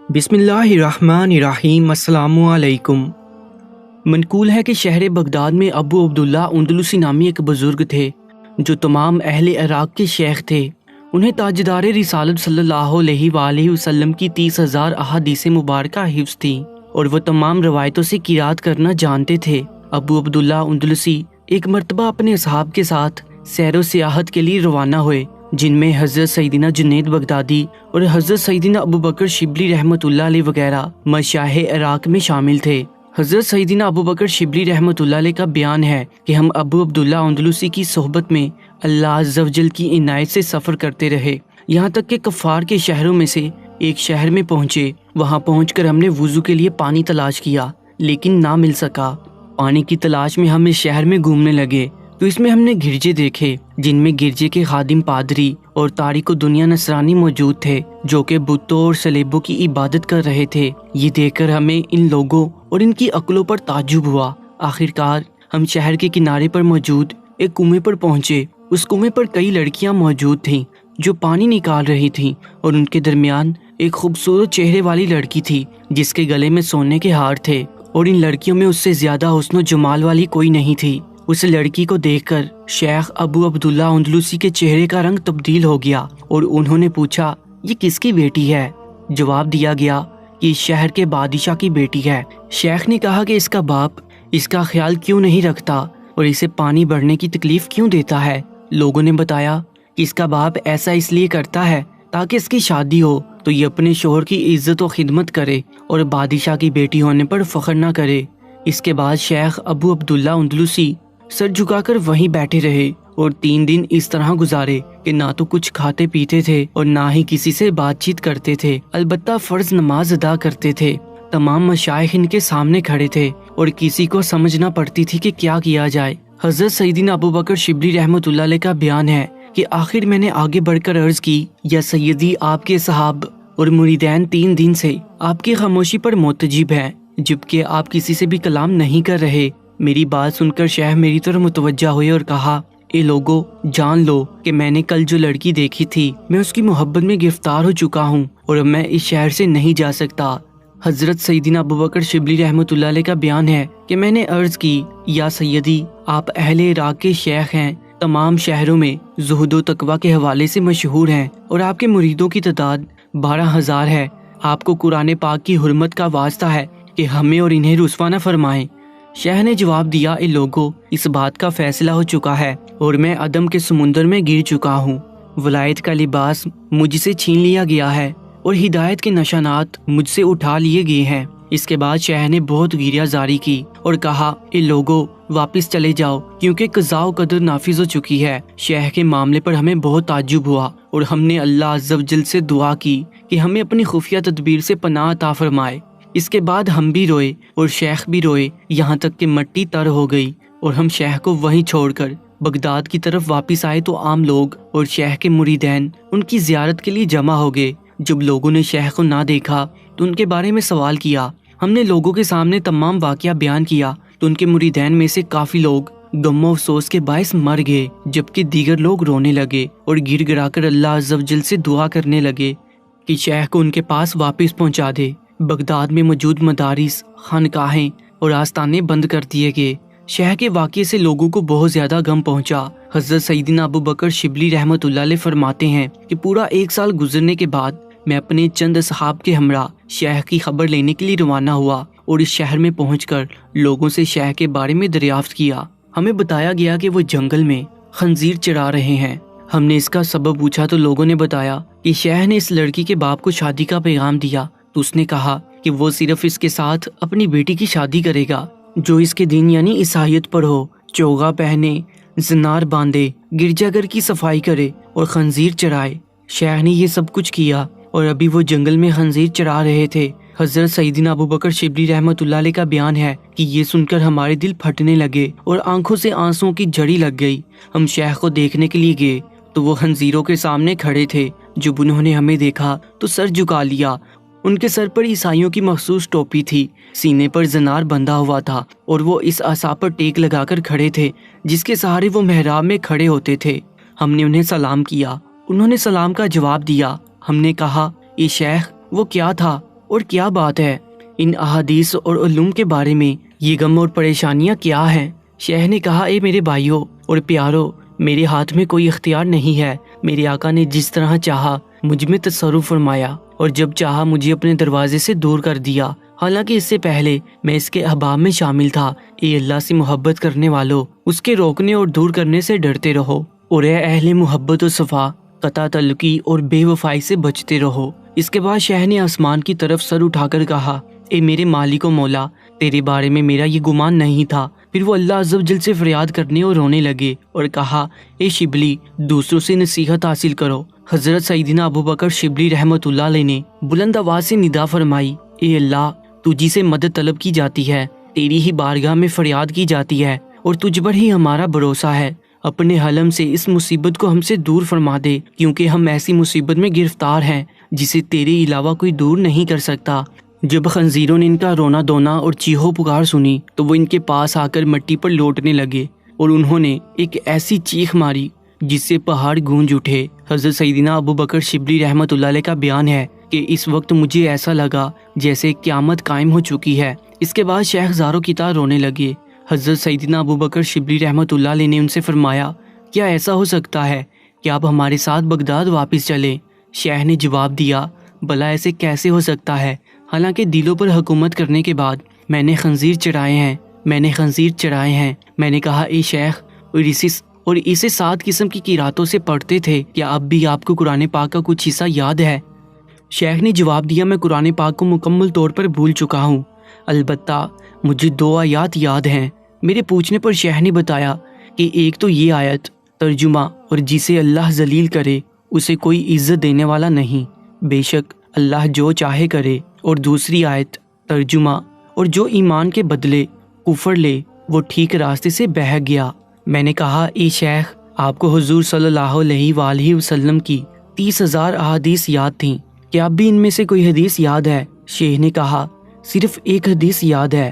بسم اللہ الرحمن الرحیم۔ السلام علیکم۔ منقول ہے کہ شہر بغداد میں ابو عبداللہ اندلسی نامی ایک بزرگ تھے جو تمام اہل عراق کے شیخ تھے۔ انہیں تاجدار رسالت صلی اللہ علیہ وآلہ وسلم کی 30,000 احادیث مبارکہ حفظ تھیں اور وہ تمام روایتوں سے قرات کرنا جانتے تھے۔ ابو عبداللہ اندلسی ایک مرتبہ اپنے اصحاب کے ساتھ سیر و سیاحت کے لیے روانہ ہوئے، جن میں حضرت سیدنا جنید بغدادی اور حضرت سیدنا ابو بکر شبلی رحمۃ اللہ علیہ وغیرہ مشایخ عراق میں شامل تھے۔ حضرت سیدنا ابو بکر شبلی رحمۃ اللہ علیہ کا بیان ہے کہ ہم ابو عبداللہ اندلسی کی صحبت میں اللہ عز و جل کی عنایت سے سفر کرتے رہے، یہاں تک کہ کفار کے شہروں میں سے ایک شہر میں پہنچے۔ وہاں پہنچ کر ہم نے وضو کے لیے پانی تلاش کیا لیکن نہ مل سکا۔ پانی کی تلاش میں ہم اس شہر میں گھومنے لگے تو اس میں ہم نے گرجے دیکھے، جن میں گرجے کے خادم پادری اور تارک دنیا نصرانی موجود تھے جو کہ بتوں اور صلیبوں کی عبادت کر رہے تھے۔ یہ دیکھ کر ہمیں ان لوگوں اور ان کی عقلوں پر تعجب ہوا۔ آخرکار ہم شہر کے کنارے پر موجود ایک کنویں پر پہنچے۔ اس کنویں پر کئی لڑکیاں موجود تھیں جو پانی نکال رہی تھیں اور ان کے درمیان ایک خوبصورت چہرے والی لڑکی تھی جس کے گلے میں سونے کے ہار تھے، اور ان لڑکیوں میں اس سے زیادہ حسن و جمال والی کوئی نہیں تھی۔ اس لڑکی کو دیکھ کر شیخ ابو عبداللہ اندلسی کے چہرے کا رنگ تبدیل ہو گیا اور انہوں نے پوچھا، یہ کس کی بیٹی ہے؟ جواب دیا گیا کہ اس شہر کے بادشاہ کی بیٹی ہے۔ شیخ نے کہا کہ اس کا باپ اس کا خیال کیوں نہیں رکھتا اور اسے پانی بھرنے کی تکلیف کیوں دیتا ہے؟ لوگوں نے بتایا کہ اس کا باپ ایسا اس لیے کرتا ہے تاکہ اس کی شادی ہو تو یہ اپنے شوہر کی عزت و خدمت کرے اور بادشاہ کی بیٹی ہونے پر فخر نہ کرے۔ اس کے بعد شیخ ابو عبداللہ اندلسی سر جھکا کر وہیں بیٹھے رہے اور 3 دن اس طرح گزارے کہ نہ تو کچھ کھاتے پیتے تھے اور نہ ہی کسی سے بات چیت کرتے تھے، البتہ فرض نماز ادا کرتے تھے۔ تمام مشائخ ان کے سامنے کھڑے تھے اور کسی کو سمجھنا پڑتی تھی کہ کیا کیا جائے۔ حضرت سیدنا ابو بکر شبلی رحمۃ اللہ علیہ کا بیان ہے کہ آخر میں نے آگے بڑھ کر عرض کی، یا سیدی، آپ کے صحاب اور مریدین 3 دن سے آپ کی خاموشی پر متجب ہیں، جبکہ آپ کسی سے بھی کلام نہیں کر رہے۔ میری بات سن کر شیخ میری طرف متوجہ ہوئے اور کہا، اے لوگو، جان لو کہ میں نے کل جو لڑکی دیکھی تھی میں اس کی محبت میں گرفتار ہو چکا ہوں اور اب میں اس شہر سے نہیں جا سکتا۔ حضرت سیدنا ابو بکر شبلی رحمۃ اللہ علیہ کا بیان ہے کہ میں نے عرض کی، یا سیدی، آپ اہل عراق کے شیخ ہیں، تمام شہروں میں زہد و تقوی کے حوالے سے مشہور ہیں اور آپ کے مریدوں کی تعداد 12,000 ہے۔ آپ کو قرآن پاک کی حرمت کا واسطہ ہے کہ ہمیں اور انہیں رسوا نہ فرمائیں۔ شیخ نے جواب دیا، اے لوگو، اس بات کا فیصلہ ہو چکا ہے اور میں عدم کے سمندر میں گر چکا ہوں۔ ولایت کا لباس مجھ سے چھین لیا گیا ہے اور ہدایت کے نشانات مجھ سے اٹھا لیے گئے ہیں۔ اس کے بعد شیخ نے بہت گریہ زاری کی اور کہا، اے لوگو، واپس چلے جاؤ کیونکہ قضاء و قدر نافذ ہو چکی ہے۔ شیخ کے معاملے پر ہمیں بہت تعجب ہوا اور ہم نے اللہ عز و جل سے دعا کی کہ ہمیں اپنی خفیہ تدبیر سے پناہ عطا فرمائے۔ اس کے بعد ہم بھی روئے اور شیخ بھی روئے، یہاں تک کہ مٹی تر ہو گئی اور ہم شیخ کو وہیں چھوڑ کر بغداد کی طرف واپس آئے تو عام لوگ اور شیخ کے مریدین ان کی زیارت کے لیے جمع ہو گئے۔ جب لوگوں نے شیخ کو نہ دیکھا تو ان کے بارے میں سوال کیا۔ ہم نے لوگوں کے سامنے تمام واقعہ بیان کیا تو ان کے مریدین میں سے کافی لوگ غم و افسوس کے باعث مر گئے، جبکہ دیگر لوگ رونے لگے اور گر گرا کر اللہ عز و جل سے دعا کرنے لگے کہ شیخ کو ان کے پاس واپس پہنچا دے۔ بغداد میں موجود مدارس، خانقاہیں اور آستانے بند کر دیے گئے۔ شیخ کے واقعے سے لوگوں کو بہت زیادہ غم پہنچا۔ حضرت سیدنا ابو بکر شبلی رحمۃ اللہ علیہ فرماتے ہیں کہ پورا 1 سال گزرنے کے بعد میں اپنے چند اصحاب کے ہمراہ شیخ کی خبر لینے کے لیے روانہ ہوا اور اس شہر میں پہنچ کر لوگوں سے شیخ کے بارے میں دریافت کیا۔ ہمیں بتایا گیا کہ وہ جنگل میں خنزیر چرا رہے ہیں۔ ہم نے اس کا سبب پوچھا تو لوگوں نے بتایا کہ شیخ نے اس لڑکی کے باپ کو شادی کا پیغام دیا تو اس نے کہا کہ وہ صرف اس کے ساتھ اپنی بیٹی کی شادی کرے گا جو اس کے دین یعنی عیسائیت پر ہو، چوغا پہنے، زنار باندھے، گرجا گھر کی صفائی کرے اور خنزیر چرائے۔ شیخ نے یہ سب کچھ کیا اور ابھی وہ جنگل میں خنزیر چرا رہے تھے۔ حضرت سیدنا ابو بکر شبلی رحمۃ اللہ علیہ کا بیان ہے کہ یہ سن کر ہمارے دل پھٹنے لگے اور آنکھوں سے آنسوں کی جھڑی لگ گئی۔ ہم شیخ کو دیکھنے کے لیے گئے تو وہ خنزیروں کے سامنے کھڑے تھے۔ جب انہوں نے ہمیں دیکھا تو سر جھکا لیا۔ ان کے سر پر عیسائیوں کی مخصوص ٹوپی تھی، سینے پر زنار بندھا ہوا تھا اور وہ اس عصا پر ٹیک لگا کر کھڑے تھے جس کے سہارے وہ محراب میں کھڑے ہوتے تھے۔ ہم نے انہیں سلام کیا، انہوں نے سلام کا جواب دیا۔ ہم نے کہا، اے شیخ، وہ کیا تھا؟ اور کیا بات ہے؟ ان احادیث اور علوم کے بارے میں یہ غم اور پریشانیاں کیا ہیں؟ شیخ نے کہا، اے میرے بھائیوں اور پیارو، میرے ہاتھ میں کوئی اختیار نہیں ہے۔ میرے آقا نے جس طرح چاہا مجھ میں تصرف فرمایا اور جب چاہا مجھے اپنے دروازے سے دور کر دیا، حالانکہ اس سے پہلے میں اس کے احباب میں شامل تھا۔ اے اللہ سے محبت کرنے والو، اس کے روکنے اور دور کرنے سے ڈرتے رہو، اور اے اہل محبت و صفا، قطع تعلقی اور بے وفائی سے بچتے رہو۔ اس کے بعد شیخ نے آسمان کی طرف سر اٹھا کر کہا، اے میرے مالک و مولا، تیرے بارے میں میرا یہ گمان نہیں تھا۔ پھر وہ اللہ عز و جل سے فریاد کرنے اور رونے لگے اور کہا، اے شبلی، دوسروں سے نصیحت حاصل کرو۔ حضرت سیدنا ابو بکر شبلی رحمۃ اللہ علیہ نے بلند آواز سے ندا فرمائی، اے اللہ، تجھی سے مدد طلب کی جاتی ہے، تیری ہی بارگاہ میں فریاد کی جاتی ہے، اور تجھ پر ہی ہمارا بھروسہ ہے۔ اپنے حلم سے اس مصیبت کو ہم سے دور فرما دے، کیونکہ ہم ایسی مصیبت میں گرفتار ہیں جسے تیرے علاوہ کوئی دور نہیں کر سکتا۔ جب خنزیروں نے ان کا رونا دونا اور چیخو پکار سنی تو وہ ان کے پاس آ کر مٹی پر لوٹنے لگے، اور انہوں نے ایک ایسی چیخ ماری جس سے پہاڑ گونج اٹھے۔ حضرت سیدنا ابو بکر شبلی رحمۃ اللہ علیہ کا بیان ہے کہ اس وقت مجھے ایسا لگا جیسے قیامت قائم ہو چکی ہے۔ اس کے بعد شیخ زاروں کی طرح رونے لگے۔ حضرت سیدنا ابو بکر شبلی رحمۃ اللہ علیہ نے ان سے فرمایا، کیا ایسا ہو سکتا ہے کہ آپ ہمارے ساتھ بغداد واپس چلیں؟ شیخ نے جواب دیا، بھلا ایسے کیسے ہو سکتا ہے؟ حالانکہ دلوں پر حکومت کرنے کے بعد میں نے خنزیر چڑھائے ہیں۔ میں نے کہا، اے شیخ، اور اسے 7 قسم کی قراتوں سے پڑھتے تھے، کیا اب بھی آپ کو قرآن پاک کا کچھ حصہ یاد ہے؟ شیخ نے جواب دیا، میں قرآن پاک کو مکمل طور پر بھول چکا ہوں، البتہ مجھے 2 آیات یاد ہیں۔ میرے پوچھنے پر شیخ نے بتایا کہ ایک تو یہ آیت ترجمہ، اور جسے اللہ ذلیل کرے اسے کوئی عزت دینے والا نہیں، بے شک اللہ جو چاہے کرے، اور دوسری آیت ترجمہ، اور جو ایمان کے بدلے کفر لے وہ ٹھیک راستے سے بہک گیا۔ میں نے کہا، اے شیخ، آپ کو حضور صلی اللہ علیہ وآلہ وسلم کی 30,000 احادیث یاد تھیں، کیا اب بھی ان میں سے کوئی حدیث یاد ہے؟ شیخ نے کہا، صرف ایک حدیث یاد ہے،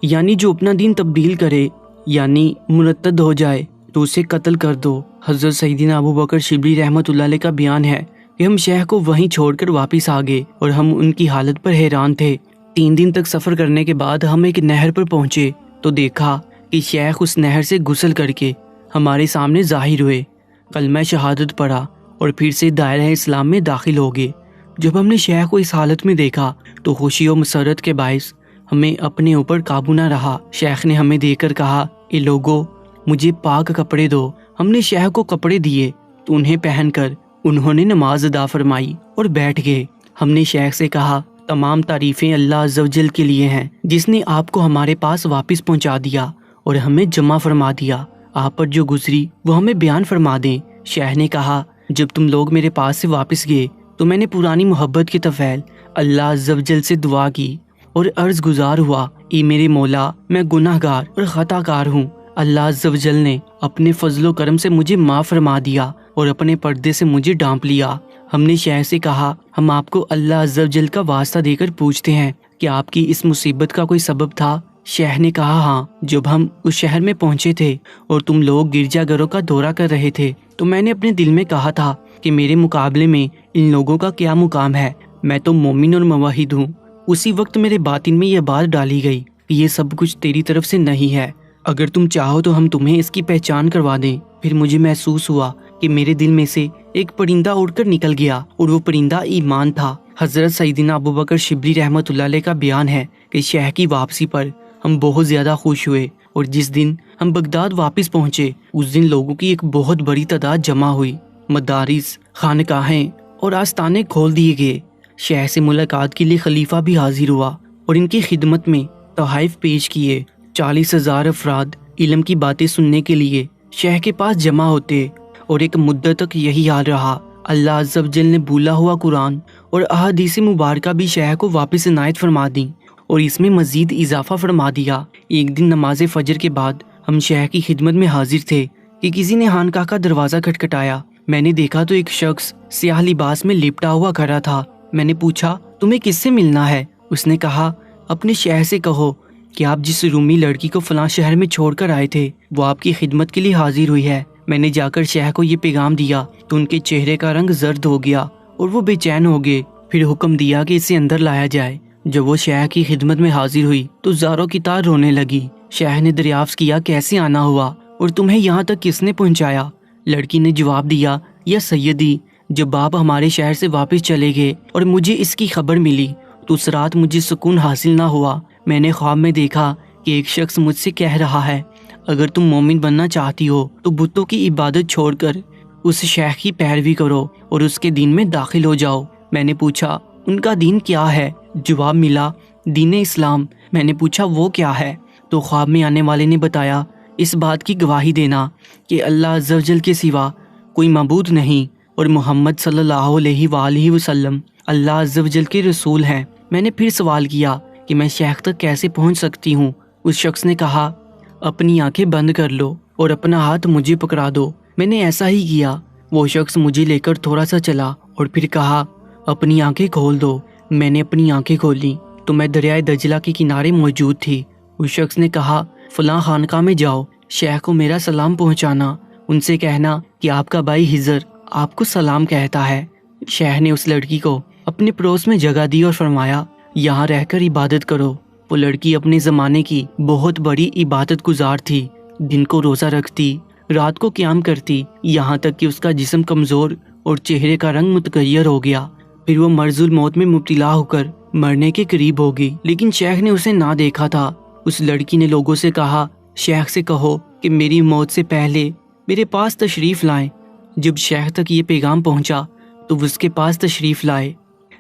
یعنی جو اپنا دین تبدیل کرے، یعنی مرتد ہو جائے تو اسے قتل کر دو۔ حضرت سیدنا ابو بکر شبلی رحمۃ اللہ علیہ کا بیان ہے کہ ہم شیخ کو وہیں چھوڑ کر واپس آ گئے اور ہم ان کی حالت پر حیران تھے۔ 3 دن تک سفر کرنے کے بعد ہم ایک نہر پر پہنچے تو دیکھا کہ شیخ اس نہر سے غسل کر کے ہمارے سامنے ظاہر ہوئے، کلمہ شہادت پڑھا اور پھر سے دائرہ اسلام میں داخل ہو گئے۔ جب ہم نے شیخ کو اس حالت میں دیکھا تو خوشی و مسرت کے باعث ہمیں اپنے اوپر قابو نہ رہا۔ شیخ نے ہمیں دیکھ کر کہا، اے لوگو، مجھے پاک کپڑے دو۔ ہم نے شیخ کو کپڑے دیے تو انہیں پہن کر انہوں نے نماز ادا فرمائی اور بیٹھ گئے۔ ہم نے شیخ سے کہا، تمام تعریفیں اللہ عز و جل کے لیے ہیں جس نے آپ کو ہمارے پاس واپس پہنچا دیا اور ہمیں جمع فرما دیا۔ آپ پر جو گزری وہ ہمیں بیان فرما دیں۔ شیخ نے کہا، جب تم لوگ میرے پاس سے واپس گئے تو میں نے پرانی محبت کے طفیل اللہ عز و جل سے دعا کی اور عرض گزار ہوا، اے میرے مولا، میں گناہ گار اور خطا کار ہوں۔ اللہ عز و جل نے اپنے فضل و کرم سے مجھے معاف فرما دیا اور اپنے پردے سے مجھے ڈھانپ لیا۔ ہم نے شیخ سے کہا، ہم آپ کو اللہ عز و جل کا واسطہ دے کر پوچھتے ہیں کہ آپ کی اس مصیبت کا کوئی سبب تھا؟ شیخ نے کہا، ہاں، جب ہم اس شہر میں پہنچے تھے اور تم لوگ گرجا گھروں کا دورہ کر رہے تھے تو میں نے اپنے دل میں کہا تھا کہ میرے مقابلے میں ان لوگوں کا کیا مقام ہے، میں تو مومن اور موحد ہوں۔ اسی وقت میرے باطن میں یہ بات ڈالی گئی کہ یہ سب کچھ تیری طرف سے نہیں ہے، اگر تم چاہو تو ہم تمہیں اس کی پہچان کروا دیں۔ پھر مجھے محسوس ہوا کہ میرے دل میں سے ایک پرندہ اڑ کر نکل گیا اور وہ پرندہ ایمان تھا۔ حضرت سیدنا ابو بکر شبلی رحمۃ اللہ علیہ کا بیان ہے کہ شیخ کی واپسی پر ہم بہت زیادہ خوش ہوئے، اور جس دن ہم بغداد واپس پہنچے اس دن لوگوں کی ایک بہت بڑی تعداد جمع ہوئی، مدارس، خانقاہیں اور آستانے کھول دیے گئے۔ شیخ سے ملاقات کے لیے خلیفہ بھی حاضر ہوا اور ان کی خدمت میں تحائف پیش کیے۔ 40,000 افراد علم کی باتیں سننے کے لیے شیخ کے پاس جمع ہوتے، اور ایک مدت تک یہی حال رہا۔ اللہ عز و جل نے بولا ہوا قرآن اور احادیث مبارکہ بھی شیخ کو واپس عنایت فرما دیں اور اس میں مزید اضافہ فرما دیا۔ ایک دن نماز فجر کے بعد ہم شیخ کی خدمت میں حاضر تھے کہ کسی نے خانقاہ کا دروازہ کھٹکھٹایا۔ میں نے دیکھا تو ایک شخص سیاہ لباس میں لپٹا ہوا کھڑا تھا۔ میں نے پوچھا، تمہیں کس سے ملنا ہے؟ اس نے کہا، اپنے شیخ سے کہو کہ آپ جس رومی لڑکی کو فلاں شہر میں چھوڑ کر آئے تھے وہ آپ کی خدمت کے لیے حاضر ہوئی ہے۔ میں نے جا کر شیخ کو یہ پیغام دیا تو ان کے چہرے کا رنگ زرد ہو گیا اور وہ بے چین ہو گئے پھر حکم دیا کہ اسے اندر لایا جائے۔ جب وہ شیخ کی خدمت میں حاضر ہوئی تو زاروں کی طرح رونے لگی۔ شیخ نے دریافت کیا کیسے آنا ہوا اور تمہیں یہاں تک کس نے پہنچایا؟ لڑکی نے جواب دیا، یا سیدی، جب آپ ہمارے شہر سے واپس چلے گئے اور مجھے اس کی خبر ملی تو اس رات مجھے سکون حاصل نہ ہوا۔ میں نے خواب میں دیکھا کہ ایک شخص مجھ سے کہہ رہا ہے، اگر تم مومن بننا چاہتی ہو تو بتوں کی عبادت چھوڑ کر اس شیخ کی پیروی کرو اور اس کے دین میں داخل ہو جاؤ۔ میں نے پوچھا، ان کا دین کیا ہے؟ جواب ملا، دین اسلام۔ میں نے پوچھا، وہ کیا ہے؟ تو خواب میں آنے والے نے بتایا، اس بات کی گواہی دینا کہ اللہ عز و جل کے سوا کوئی معبود نہیں اور محمد صلی اللہ علیہ وآلہ وسلم اللہ عز و جل کے رسول ہیں۔ میں نے پھر سوال کیا کہ میں شیخ تک کیسے پہنچ سکتی ہوں؟ اس شخص نے کہا، اپنی آنکھیں بند کر لو اور اپنا ہاتھ مجھے پکڑا دو۔ میں نے ایسا ہی کیا۔ وہ شخص مجھے لے کر تھوڑا سا چلا اور پھر کہا، اپنی آنکھیں کھول دو۔ میں نے اپنی آنکھیں کھولی تو میں دریائے دجلہ کے کنارے موجود تھی۔ اس شخص نے کہا، فلاں خانقاہ میں جاؤ، شیخ کو میرا سلام پہنچانا، ان سے کہنا کہ آپ کا بھائی ہزر آپ کو سلام کہتا ہے۔ شیخ نے اس لڑکی کو اپنے پڑوس میں جگہ دی اور فرمایا، یہاں رہ کر عبادت کرو۔ وہ لڑکی اپنے زمانے کی بہت بڑی عبادت گزار تھی، دن کو روزہ رکھتی، رات کو قیام کرتی، یہاں تک کہ اس کا جسم کمزور اور چہرے کا رنگ متغیر ہو گیا۔ پھر وہ مرض الموت میں مبتلا ہو کر مرنے کے قریب ہوگی، لیکن شیخ نے اسے نہ دیکھا تھا۔ اس لڑکی نے لوگوں سے کہا، شیخ سے کہو کہ میری موت سے پہلے میرے پاس تشریف لائیں۔ جب شیخ تک یہ پیغام پہنچا تو وہ اس کے پاس تشریف لائے۔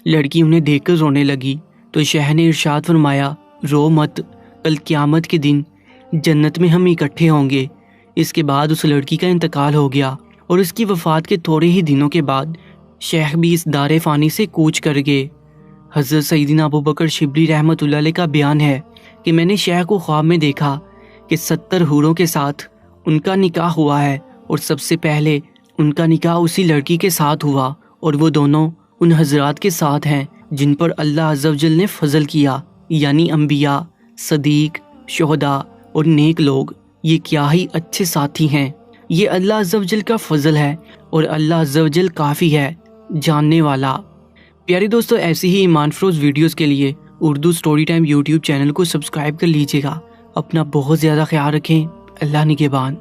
لڑکی انہیں دیکھ کر رونے لگی تو شیخ نے ارشاد فرمایا، رو مت، کل قیامت کے دن جنت میں ہم اکٹھے ہوں گے۔ اس کے بعد اس لڑکی کا انتقال ہو گیا اور اس کی وفات کے تھوڑے ہی دنوں کے بعد شیخ بھی اس دار فانی سے کوچ کر گئے۔ حضرت سیدنا ابوبکر شبلی رحمۃ اللہ علیہ کا بیان ہے کہ میں نے شیخ کو خواب میں دیکھا کہ 70 حوروں کے ساتھ ان کا نکاح ہوا ہے اور سب سے پہلے ان کا نکاح اسی لڑکی کے ساتھ ہوا، اور وہ دونوں ان حضرات کے ساتھ ہیں جن پر اللہ عز و جل نے فضل کیا، یعنی انبیاء، صدیق، شہداء اور نیک لوگ۔ یہ کیا ہی اچھے ساتھی ہیں۔ یہ اللہ عز و جل کا فضل ہے اور اللہ عز و جل کافی ہے، جاننے والا۔ پیارے دوستو، ایسی ہی ایمان فروز ویڈیوز کے لیے Urdu story time YouTube channel کو سبسکرائب کر لیجیے گا۔ اپنا بہت زیادہ خیال رکھیں۔ اللہ نگہبان۔